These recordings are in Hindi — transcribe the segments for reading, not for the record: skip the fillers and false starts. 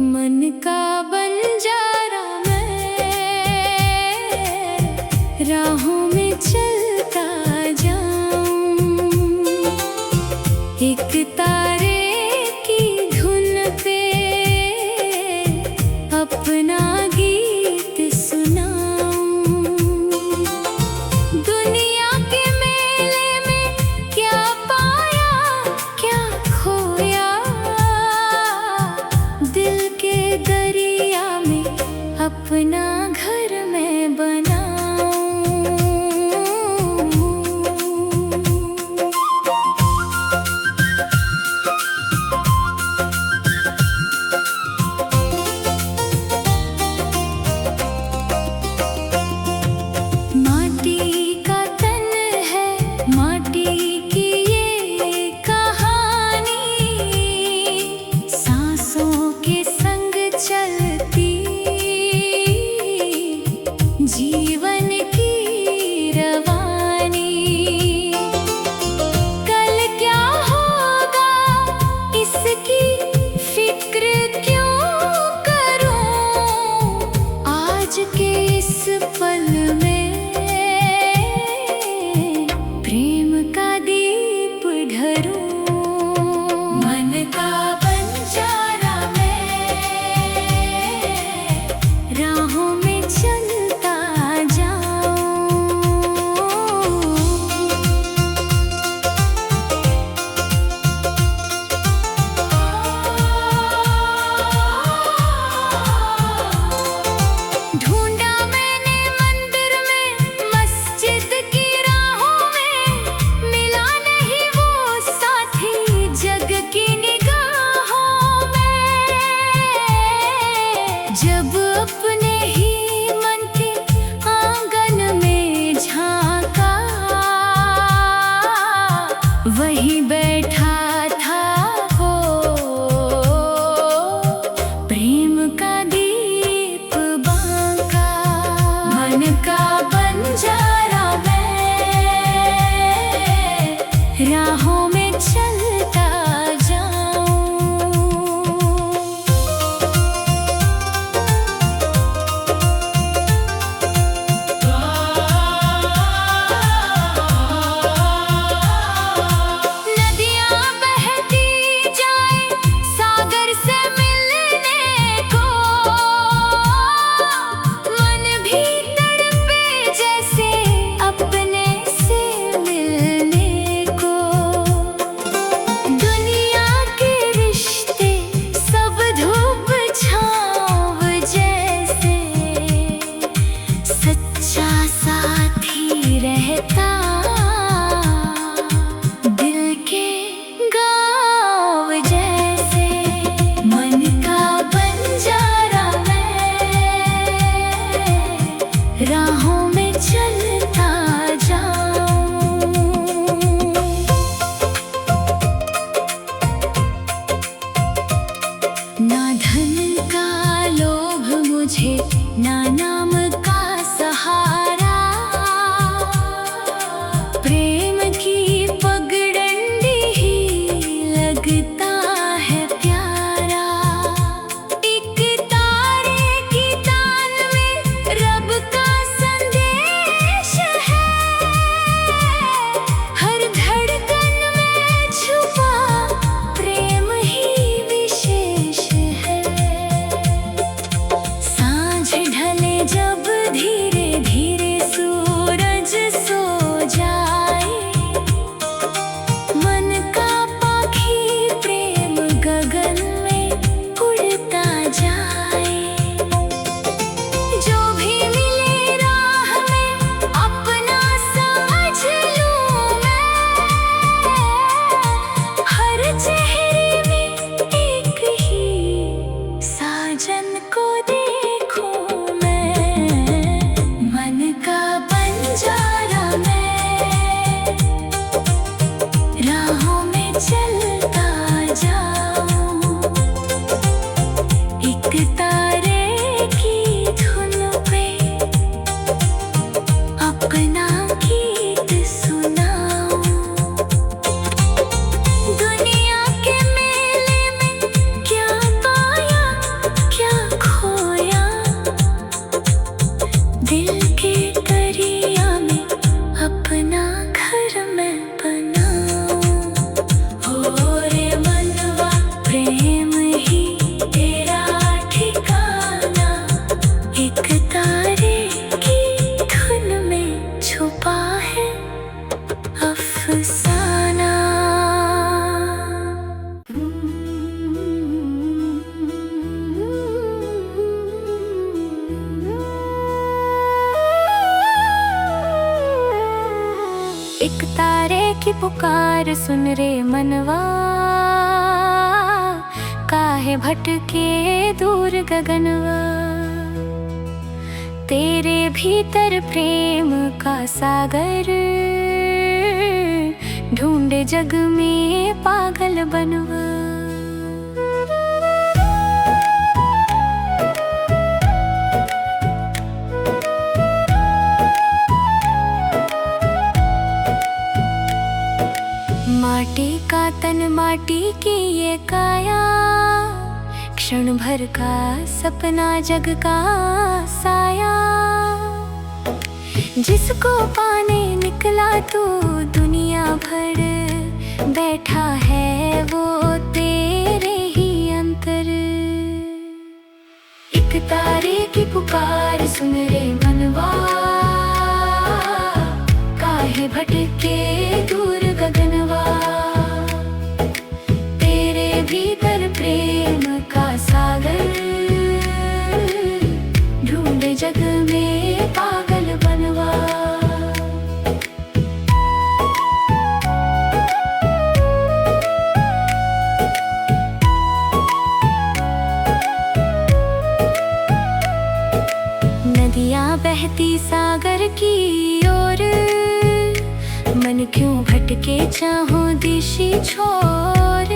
मन का बंजारा मैं राहों में चलता जाऊं, एक तारे की धुन पे अपना गीत सुनाऊं। दुनिया के मेले में क्या पाया क्या खोया, दिल के दरिया ही तेरा ठिकाना, एक तारे की धुन में छुपा है अफसाना। एक तारे की पुकार सुन रे मनवा, काहे भटके दूर गगनवा। तेरे भीतर प्रेम का सागर, ढूंढे जग में पागल बनवा। माटी का तन माटी की ये काया, क्षण भर का सपना जग का साया। जिसको पाने निकला तू दुनिया भर, बैठा है वो तेरे ही अंतर। एक तारे की पुकार सुन रे मनवा, काहे भटके दूर गगनवा। तेरे भीतर प्रेम का सागर, ढूंढे जग में पागल बनवा। नदियां बहती सागर की ओर, मन क्यों भटके चाहों दिशि छोर।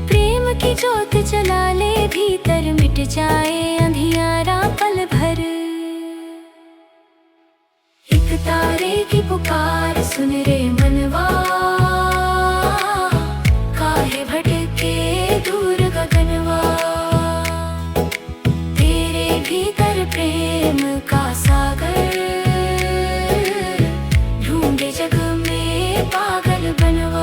प्रेम की जोत जला ले भीतर, मिट जाए अंधियारा पल भर। एक तारे की पुकार सुन रे मनवा, काहे भटके दूर गगनवा। तेरे भीतर प्रेम का सागर, जग में पागल बनवा।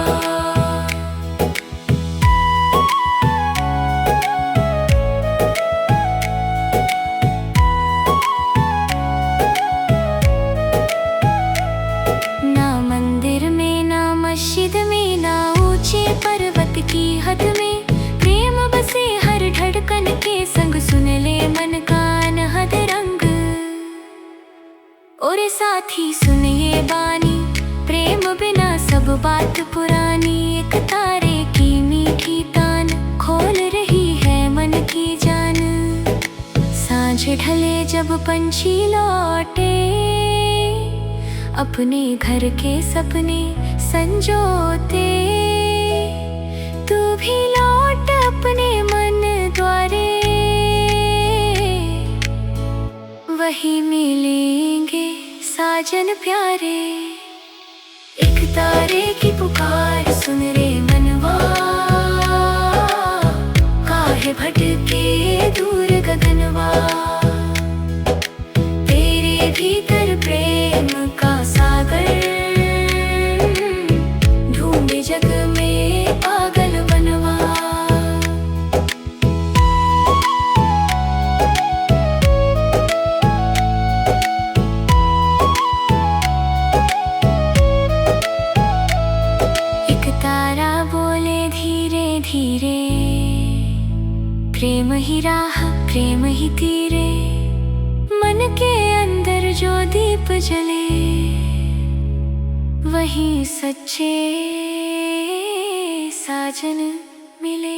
ना मंदिर में ना मस्जिद में, ना ऊंचे पर्वत की हद में, प्रेम बसे हर धड़कन के संग। सुन ले मन का अनहद रंग, और साथी सुन ये बानी, प्रेम बिना सब बात पुरानी। एक तारे की मीठी तान, खोल रही है मन की जान। सांझ ढले जब पंछी लौटे, अपने घर के सपने संजोते। तू भी लौट अपने मन द्वारे, वही मिलेंगे साजन प्यारे। एक तारे की पुकार सुन रे मनवा, काहे भटके दूर गगनवा। तेरे भीतर प्रेम का सागर, ढूंढे जग में पागल बनवा। धीरे प्रेम ही राह प्रेम ही तीरे, मन के अंदर जो दीप जले, वही सच्चे साजन मिले।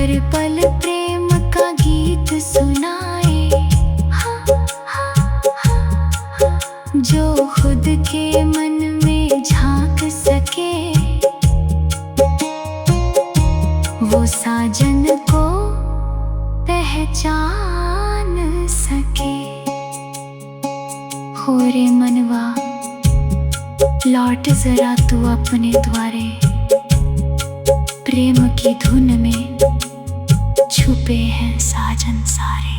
हर पल प्रेम का गीत सुनाए, जो खुद के मन में झांक सके, वो साजन को पहचान सके। हो रे मनवा लौट जरा तू अपने द्वारे, प्रेम की धुन में छुपे हैं साजन सारे।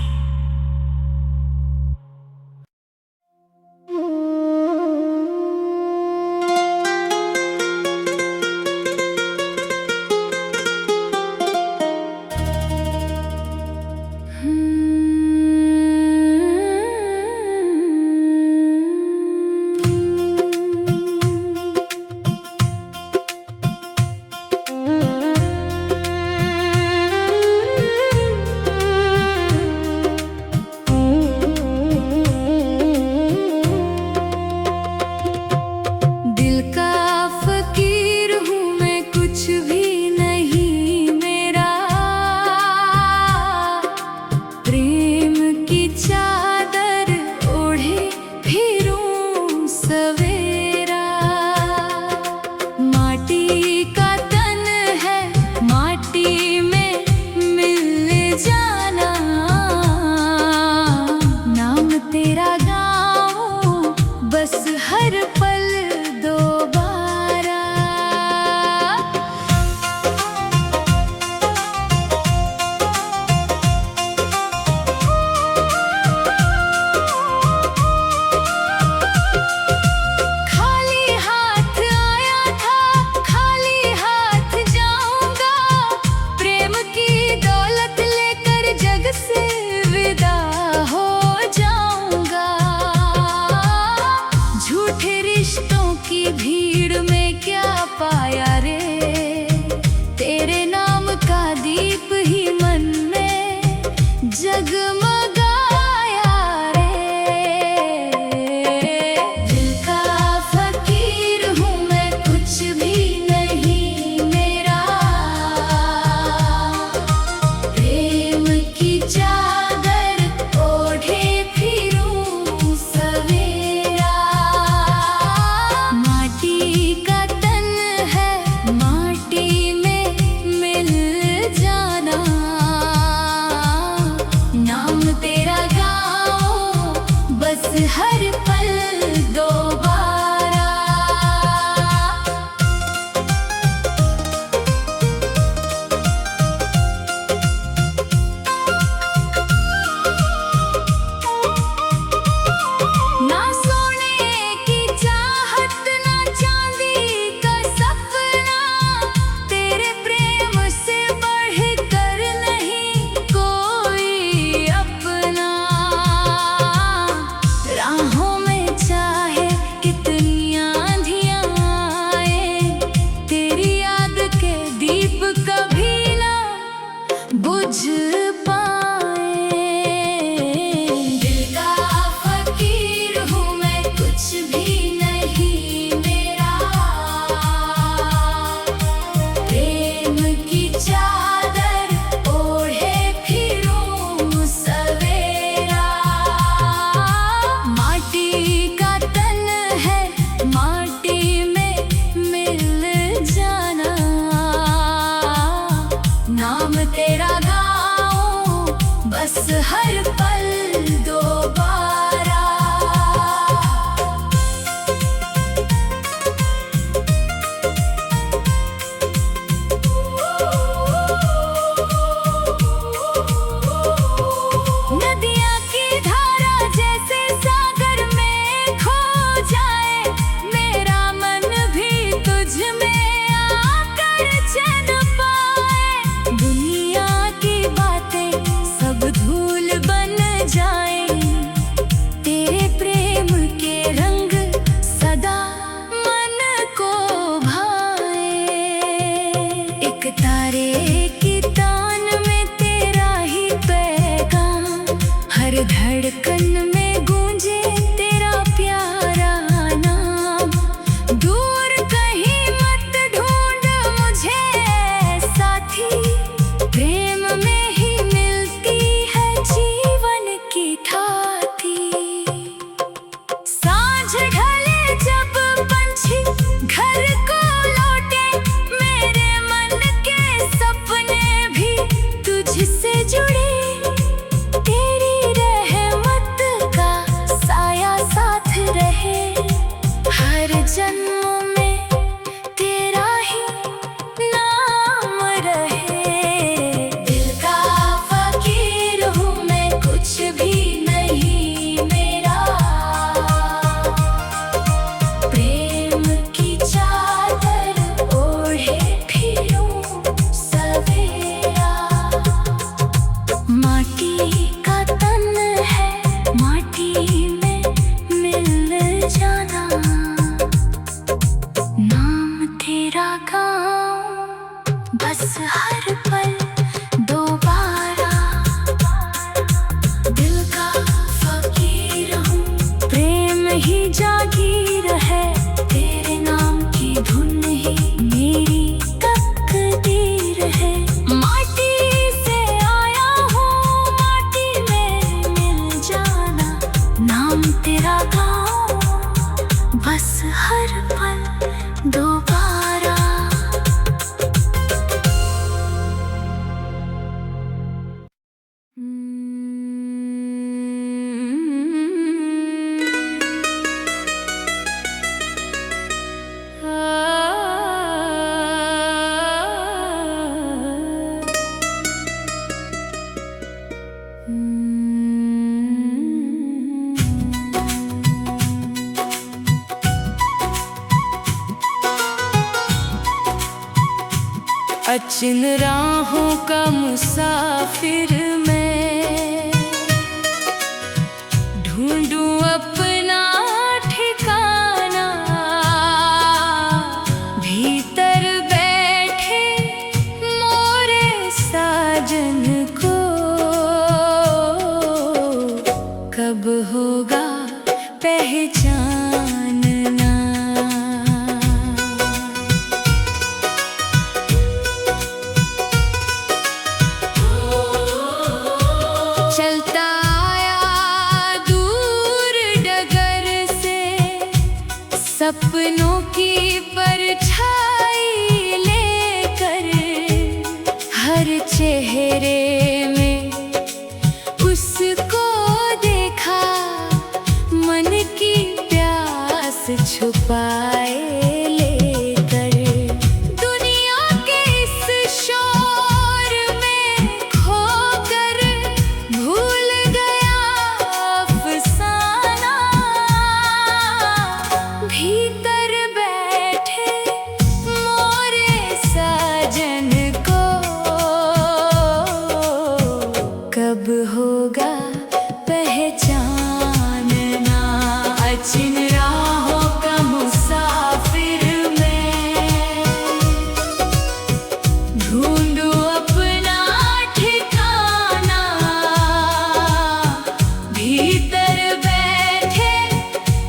हर पल दोबारा। ना सोने की चाहत, ना चांदी का सपना, तेरे प्रेम से बढ़कर नहीं कोई अपना। राहों में चाहे कितनी आंधियां आए, तेरी याद के दीप कभी ना बुझ पाए। दिल का फकीर हूँ मैं, कुछ भी नहीं मेरा, प्रेम की चादर ओढ़े फिरूं सवेरा। माटी का तन है, माटी में मिल जाना, नाम तेरा गाऊं बस हर पल दोबारा। नदियाँ की धारा जैसे सागर में खो जाए, मेरा मन भी तुझ में आकर चैन पाए। दुनिया की बातें सब धूल बन जाए, जिन राहों का मुसाफिर मैं ढूंढूं अपना ठिकाना, भीतर बैठे मोरे साजन को कब होगा पहचानना। चलता आया दूर डगर से, सपनों की परछाई लेकर, हर चेहरे में उसको देखा, मन की प्यास छुपाए लेकर। दुनिया के इस शोर में खोकर भूल गया अफसाना, भीतर बैठे मोरे साजन को कब होगा पहचानना। अचिन राहों का मुसाफिर मैं ढूंढूं अपना ठिकाना, भीतर बैठे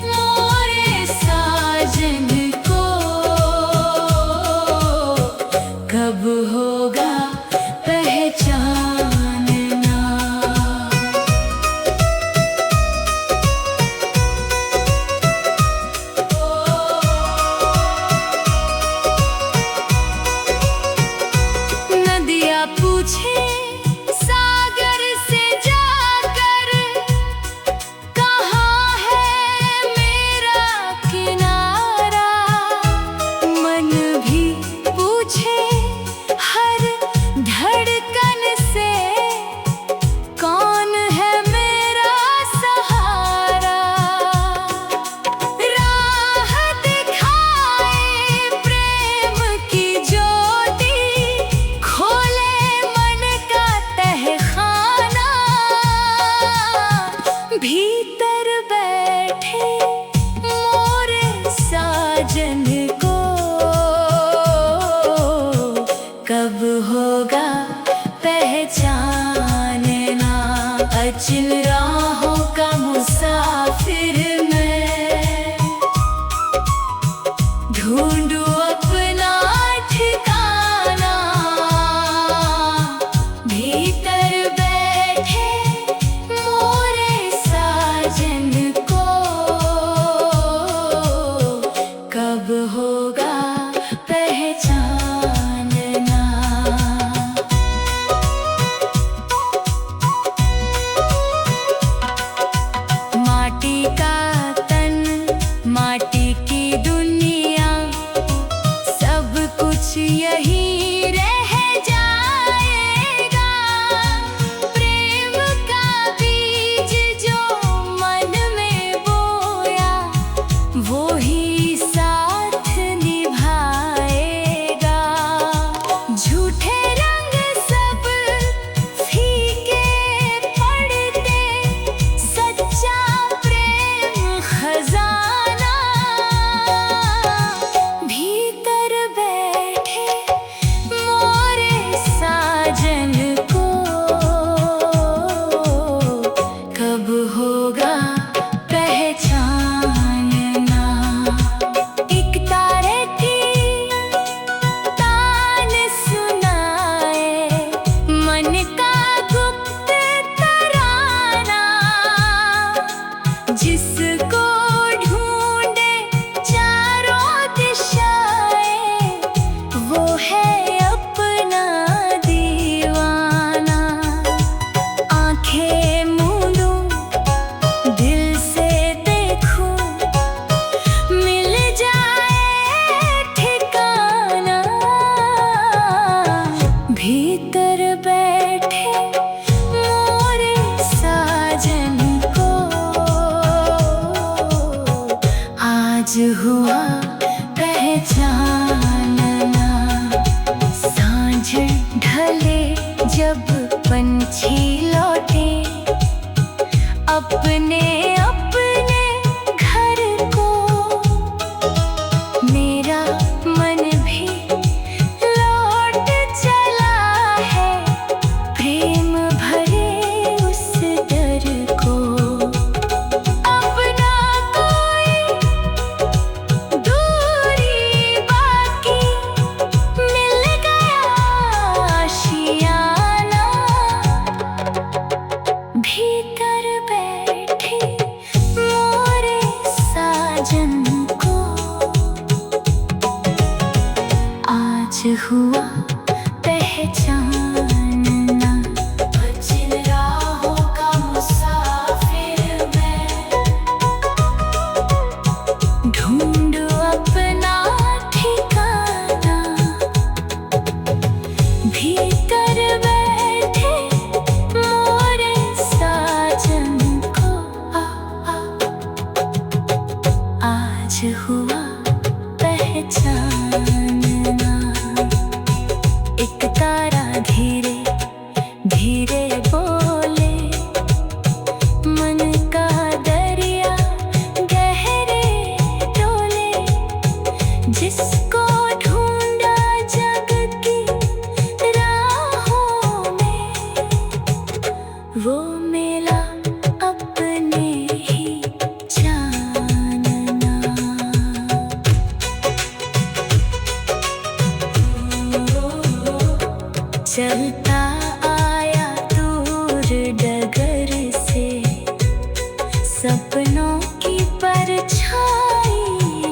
मोरे साजन को कब होगा पहचानना। पूछे सागर से जाकर, कहाँ है मेरा किनारा। मन भी पूछे हर धड़कन से, कौन है मेरा सहारा। राह दिखाए प्रेम की ज्योति, खोले भीतर बैठे मोरे साजन को कब होगा पहचानना। अचिन राहों का मुसाफिर मैं ढूंढूं अपना ठिकाना, भीतर बैठे मोरे साजन को कब होगा पहचानना। माटी का तन, माटी की दुनिया, सब कुछ यही रह जाएगा। प्रेम का बीज जो मन में बोया, वो ही साथ निभाएगा। झूठे रंग सब फीके पड़ते, सच्चा प्रेम खजाना, भीतर बैठे मोरे साजन को कब होगा पहचानना। एक तारे की तान सुनाए, मन का गुप्त तराना, जिसको ढूंढे चारों दिशाएं, वो है अपना दीवाना। आंखें मूंदूं, दिल से देखूं, मिल जाए ठिकाना। भीतर बैठे मोरे साजन को आज हुआ पहचानना। सांझ साँझ ढले जब पंछी लौटे अपने अपने घर को, मेरा मन भी लौट चला है प्रेम भरे उस डर को। अब ना कोई दूरी बाकी, मिल गया आशियाना। भीतर बैठे मोरे साजन को आज हुआ पहचानना। जिन राहों का मुसाफिर मैं, ढूंढूं अपना ठिकाना। भीतर बैठे मोरे साजन को आज हुआ पहचानना। एक तारा धीरे धीरे बोले, मन का दरिया गहरे डोले। जिसको ढूंढा जग की राहों में, वो मिला अपने ही जानना। चलता आया दूर डगर से, सपनों की परछाई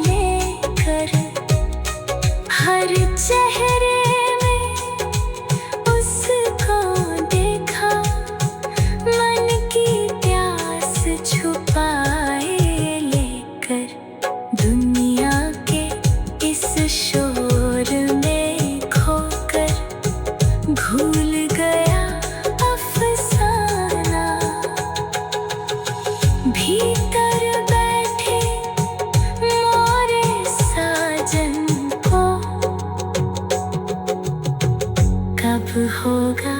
लेकर। हर चेहरे में उसको देखा, मन की प्यास छुपाए लेकर। दुनिया के इस शोर में खोकर भूल गया अफसाना। भीतर बैठे मोरे साजन को कब होगा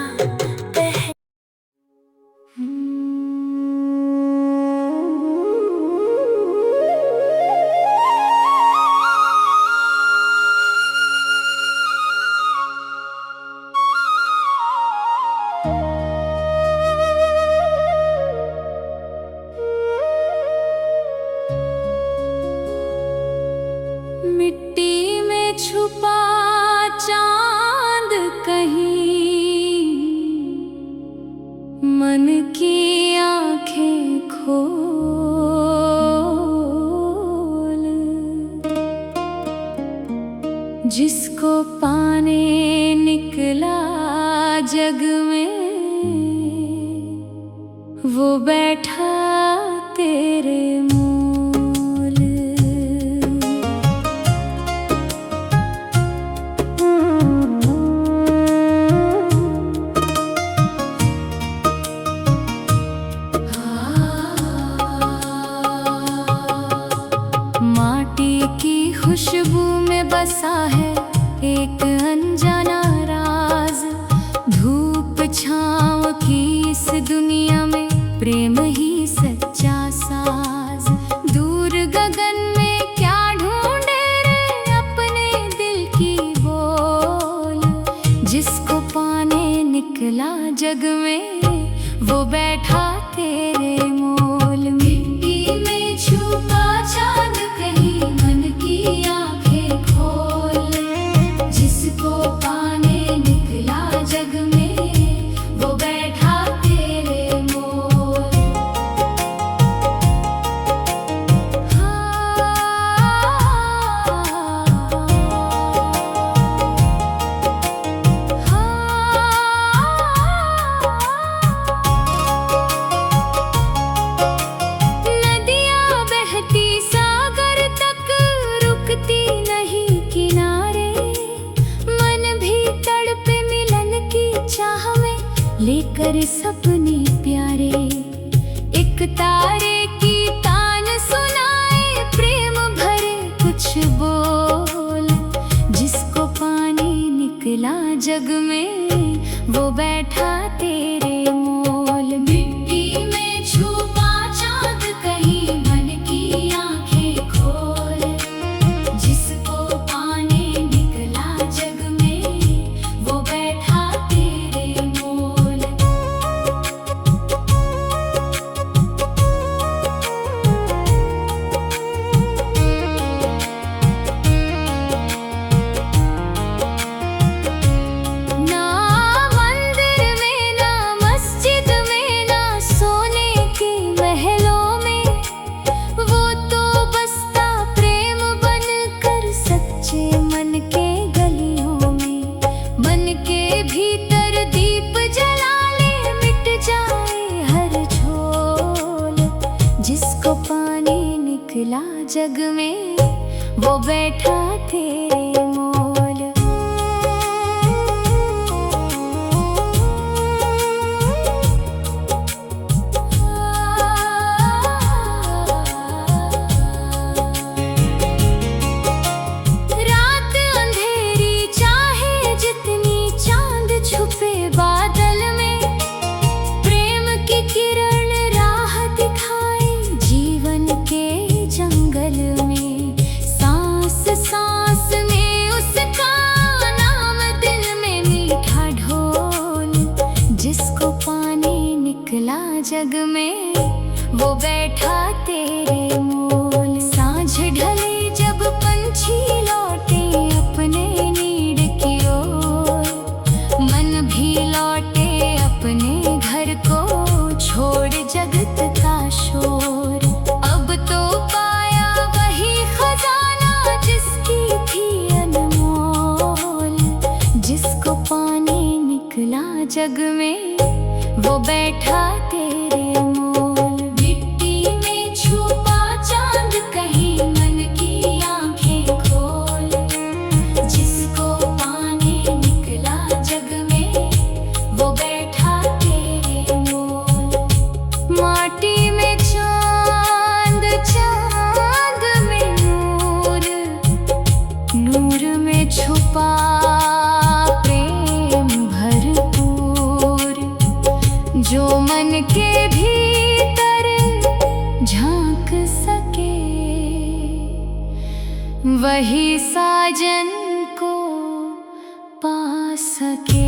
मिट्टी में छुपा चांद कहीं, मन की आंखें खोल। जिसको पाने निकला जग में, वो बैठा तेरे मूल। माटी की खुशबू में बसा है एक अनजाना राज। धूप छाँव की इस दुनिया में प्रेम ही सच्चा साज। दूर गगन में क्या ढूंढे रे अपने दिल की बोल। जिसको पाने निकला जग में, वो बैठा तेरे मोल। मिट्टी में छुपा चांद कहीं, मन की आंखें खोल। जिसको पाने निकला जग में, वो बैठा तेरे मोल। नदियाँ बहती सागर तक, रुकती नहीं किनारे। मन भी तड़पे मिलन की चाह में, लेकर सपने प्यारे। एक तारे की तान सुनाए प्रेम भरे कुछ बोल। जिसको पाने निकला जग में वो बैठा तेरे मोल। मिट्टी में छुपा चांद कहीं मन की आंखें खोल, जिसको पाने निकला जग में वो बैठा तेरे मोल। ना मंदिर में ना मस्जिद में ना सोने के महलों में, वो तो बसता प्रेम बनकर सच्चे मन के गलियों में। मन के भीतर दीप जला ले, मिट जाए हर झोल, जिसको पाने निकला जग में वो बैठा तेरे मोल। रात अंधेरी चाहे जितनी, चांद छुपे बादल में, प्रेम की किरण राह दिखाए जीवन के जंगल में। सांस सांस में उसका नाम, दिल में मीठा ढोल, जिसको पाने निकला जग में वो बैठा तेरे मोल। सांझ ढले जब पंछी लौटे अपने नीड की ओर, मन भी लौटे अपने घर को छोड़ जगत का शोर। अब तो पाया वही खजाना जिसकी थी अनमोल, जिसको पाने निकला जग में वो बैठा तेरे मोल। मिट्टी में छुपा चांद कहीं मन की आंखें खोल, जिसको पाने निकला जग में वो बैठा तेरे मोल। माटी में चांद, चांद में नूर, नूर में छुपा प्रेम भरपूर, जो मन के भीतर झांक सके वही साजन को पा सके।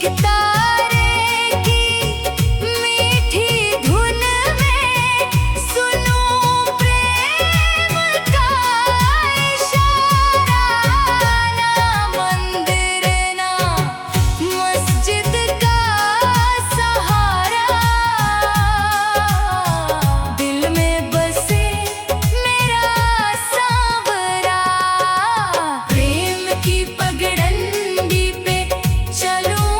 एक तारे की मीठी धुन में सुनूं प्रेम का इशारा। ना मंदिर ना मस्जिद का सहारा, दिल में बसे मेरा सांवरा। प्रेम की पगडंडी पे चलूं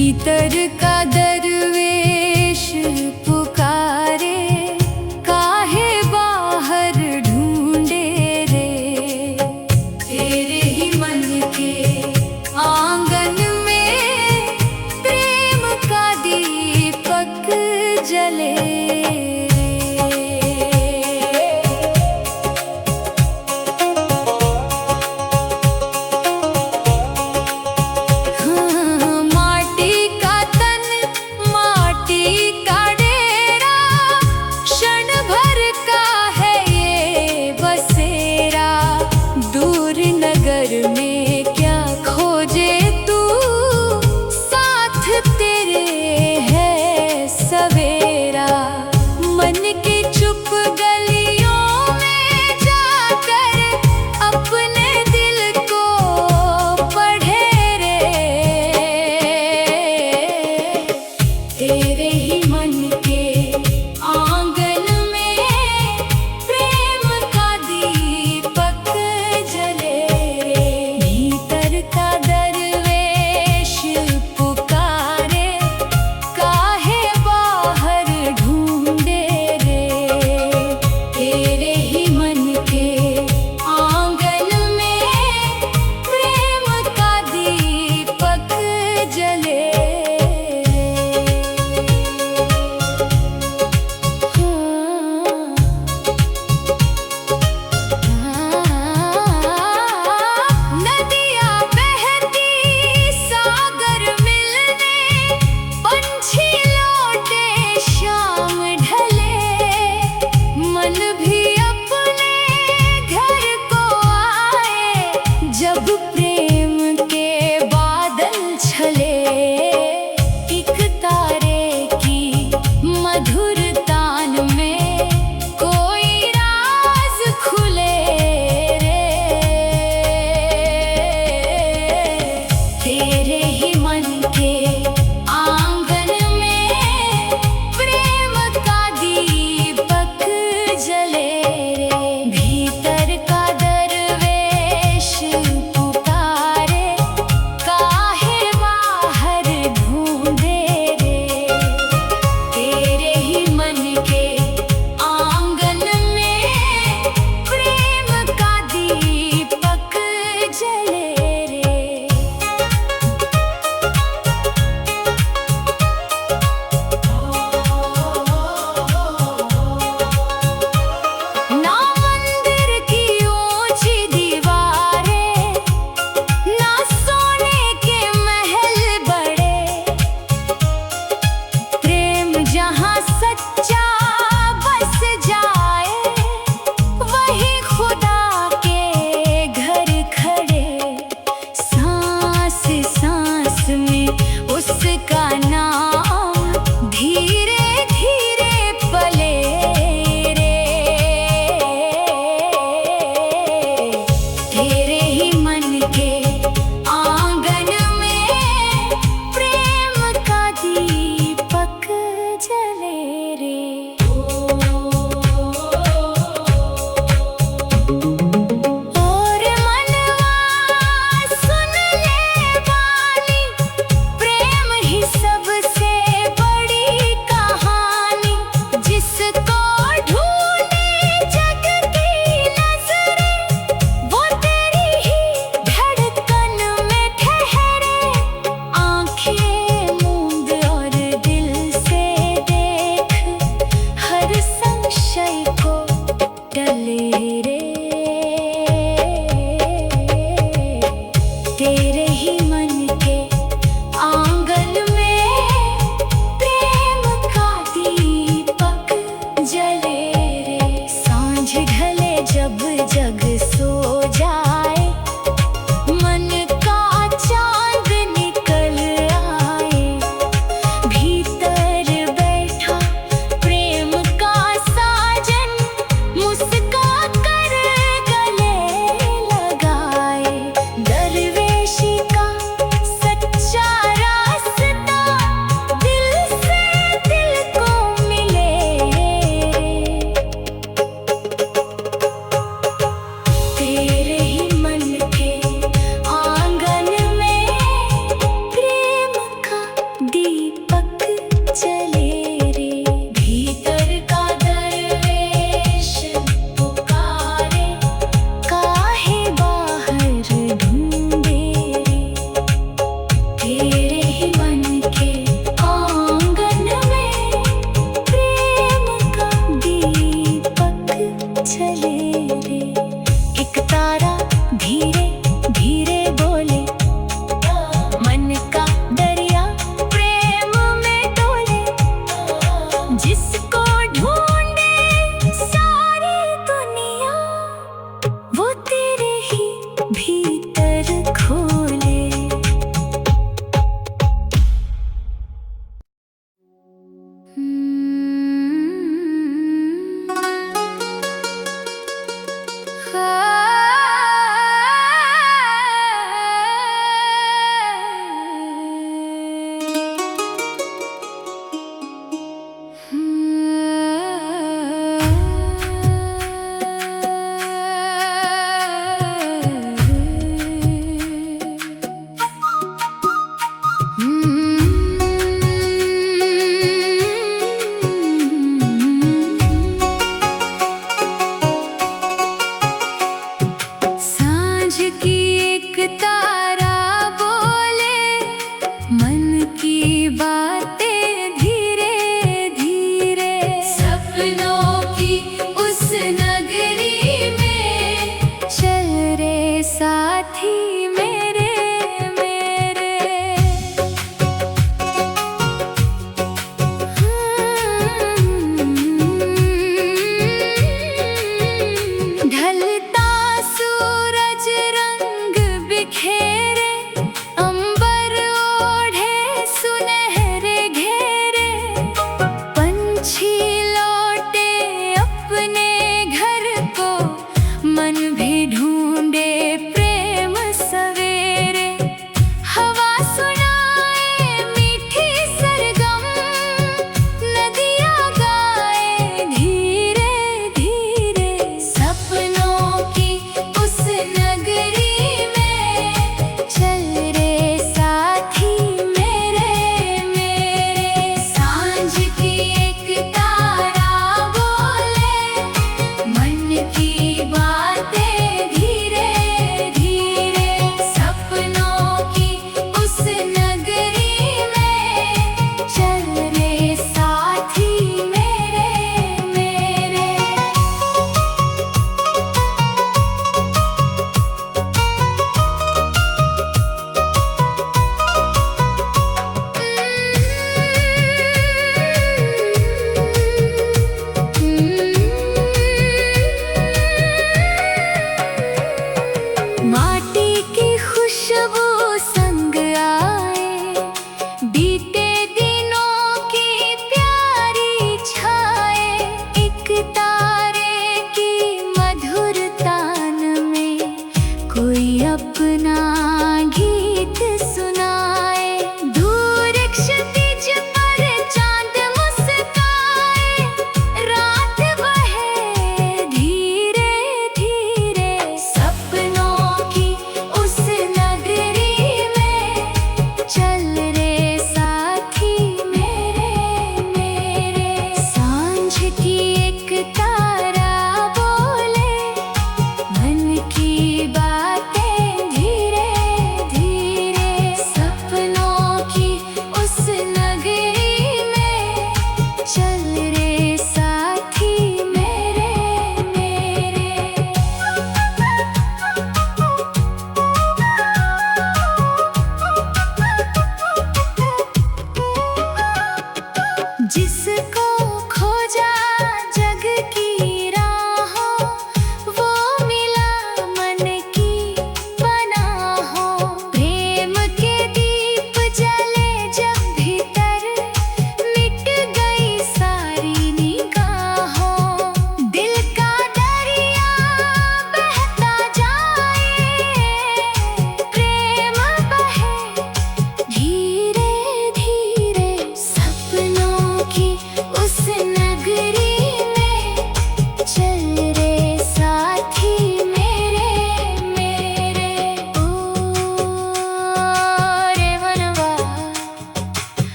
भीतर का दरवेश पुकारे, काहे बाहर ढूंढे रे। तेरे ही मन के आंगन में प्रेम का दीपक जले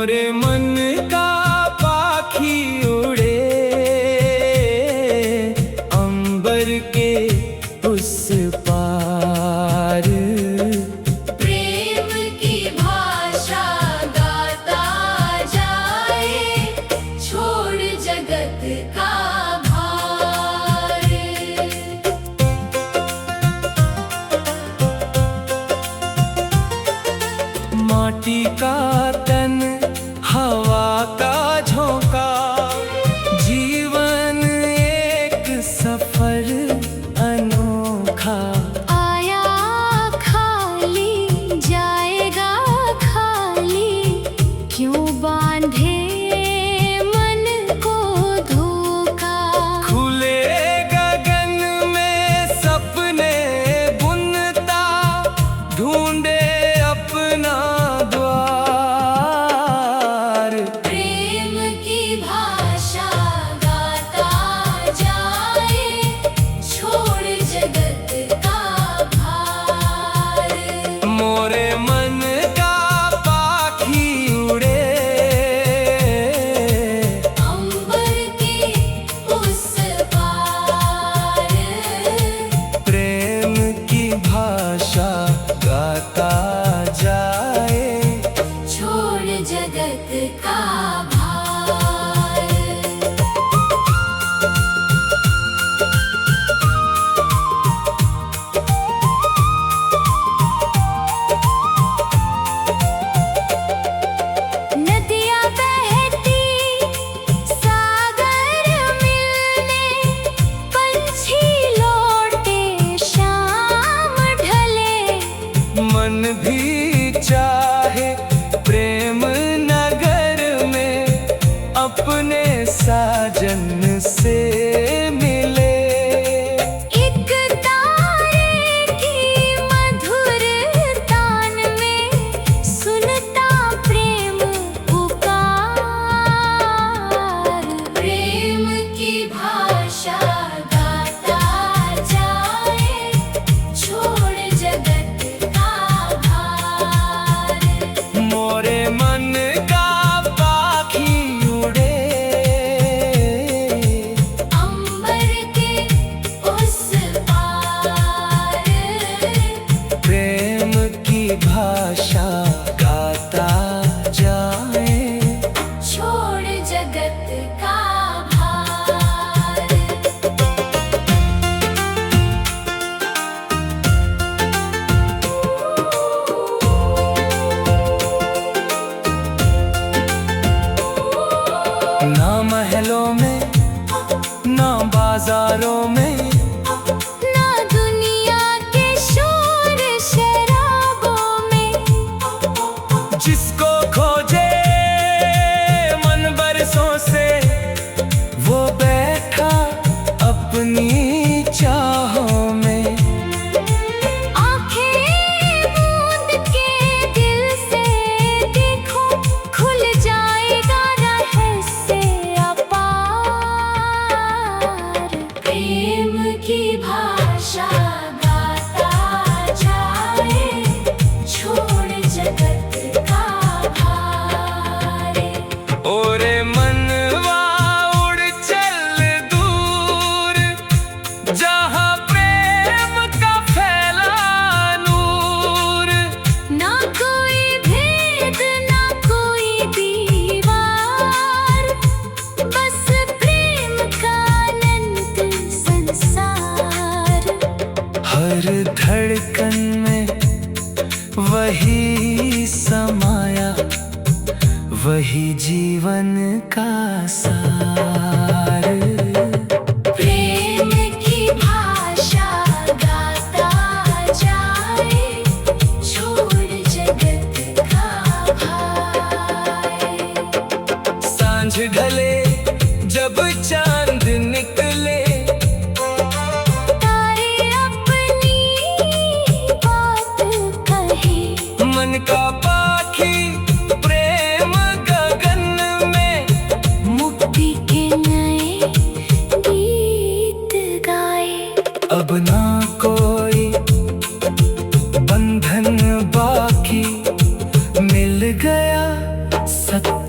मोरे मन का पाखी उड़े अंबर के उस पार। प्रेम की भाषा गाता जाए, छोड़ जगत का भार। माटी का तन, हवा का झोंका, जीवन एक सफर अनोखा। आया खाली जाएगा खाली, क्यों बांधे मन को धोखा। खुले गगन में सपने बुनता, ढूंढे अपना द्वार। प्रेम की भाषा गाता जाए, छोड़ जगत का भार। मोरे मन का पाखी उड़े अंबर के उस पार। प्रेम की भाषा गाता जाए, छोड़ जगत का भार। नदियाँ बहती सागर मिलने, पंछी लौटे शाम ढले। मन भी चाहे प्रेम नगर में अपने साजन से मिले। एक तारे की मधुर तान में, सुनता प्रेम पुकार। प्रेम की भाषा गाता जाए, छोड़ जगत का भार। मोरे मन का पाखी उड़े अंबर के उस पार। प्रेम की भाषा गाता जाए, छोड़ जगत का भार। ना महलों में ना बाजारों में, ना दुनिया के शोर शराबों में। जिसको खोजे मन बरसों से, वो बैठा अपनी चाहों में। आंखें मूंद के दिल से देखो, खुल जाएगा रहस्य अपार। प्रेम की भाषा गाता जाए, छोड़ जगत का भार। ओरे मनवा उड़ चल दूर, जहाँ प्रेम का फैला नूर। ना कोई भेद ना कोई दीवार, बस प्रेम का अनंत संसार। हर धड़कन में वही समाया, वही जीवन का सार। प्रेम की भाषा गाता जाए, छोड़ जगत का भार। सांझ ढले जब चांद निकले, तारे अपनी बात कहे। मन का पाखी प्रेम गगन में, मुक्ति के नए गीत गाए। अब ना कोई बंधन बाकी, मिल गया सत्य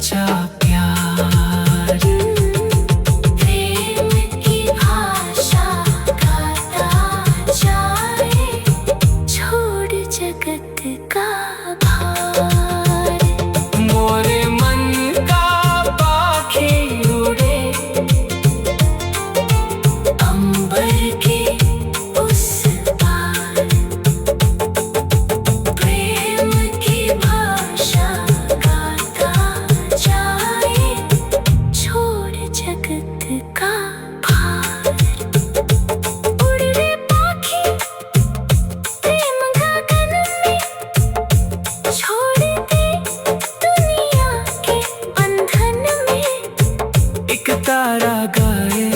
तारा गाए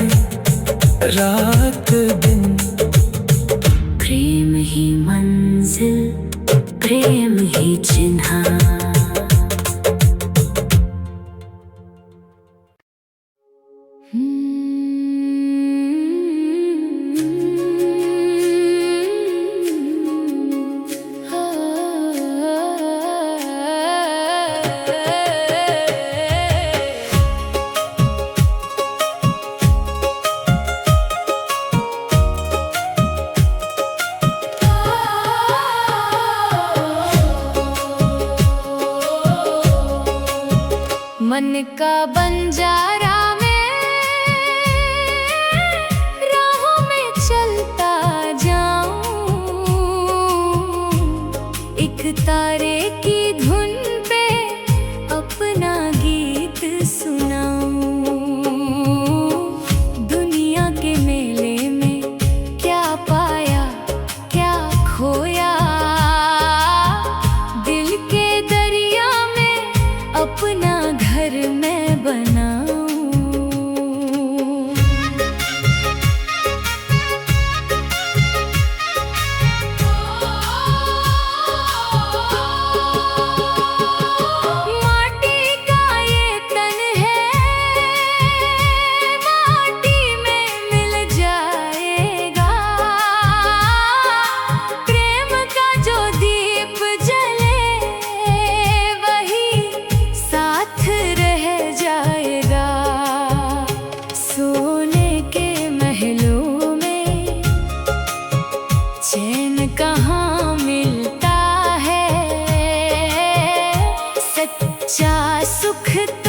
रात दिन। प्रेम ही मंजिल, प्रेम ही चिन्हा। मन का बंजारा में राहों में चलता जाऊं, एक तारे की धुन पे अपना गीत सुनाऊं। दुनिया के मेले में क्या पाया क्या खोया, दिल के दरिया में अपना घर मैं बनाऊं। माटी का ये तन है, माटी में मिल जाएगा। प्रेम का जो दीप जले वही साथ रह जाएगा। सोने के महलों में चैन कहाँ मिलता है, सच्चा सुख तो